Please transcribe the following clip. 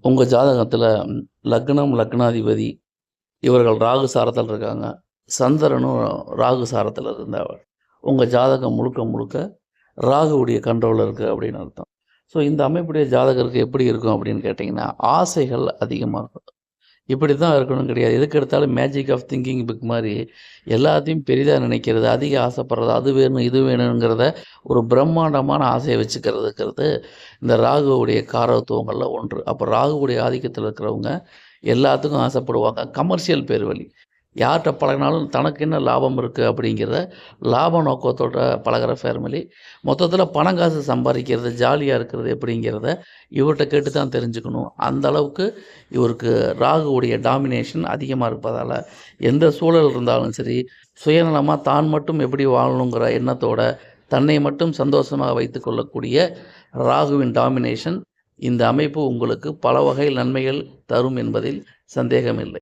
உங்கள் ஜாதகத்தில் லக்னம், லக்னாதிபதி இவர்கள் ராகு சாரத்தில் இருக்காங்க. சந்திரனும் ராகு சாரத்தில் இருந்தால் உங்கள் ஜாதகம் முழுக்க முழுக்க ராகுவுடைய கண்ட்ரோலில் இருக்குது அப்படின்னு அர்த்தம். ஸோ இந்த அமைப்புடைய ஜாதகருக்கு எப்படி இருக்கும் அப்படின்னு கேட்டிங்கன்னா, ஆசைகள் அதிகமாக இருக்கும். இப்படி தான் இருக்கணும் கிடையாது. எதுக்கு எடுத்தாலும் மேஜிக் ஆஃப் திங்கிங் புக் மாதிரி எல்லாத்தையும் பெரிதாக நினைக்கிறது, அதிக ஆசைப்படுறது, அது வேணும் இது வேணுங்கிறத ஒரு பிரம்மாண்டமான ஆசையை வச்சுக்கிறதுங்கிறது இந்த ராகுவுடைய காரகத்துவங்களில் ஒன்று. அப்போ ராகுவுடைய ஆதிக்கத்தில் இருக்கிறவங்க எல்லாத்துக்கும் ஆசைப்படுவாங்க. கமர்ஷியல் பேர் வழி யார்கிட்ட பழகினாலும் தனக்கு என்ன லாபம் இருக்குது அப்படிங்கிறத லாப நோக்கத்தோட பழகிற ஃபேமிலி. மொத்தத்தில் பணம் காசு சம்பாதிக்கிறது, ஜாலியாக இருக்கிறது எப்படிங்கிறத இவர்கிட்ட கேட்டு தான் தெரிஞ்சுக்கணும். அந்த அளவுக்கு இவருக்கு ராகுவுடைய டாமினேஷன் அதிகமாக இருப்பதால் எந்த சூழல் இருந்தாலும் சரி, சுயநலமாக தான் மட்டும் எப்படி வாழணுங்கிற எண்ணத்தோட தன்னை மட்டும் சந்தோஷமாக வைத்து கொள்ளக்கூடிய ராகுவின் டாமினேஷன் இந்த அமைப்பு உங்களுக்கு பல வகை நன்மைகள் தரும் என்பதில் சந்தேகமில்லை.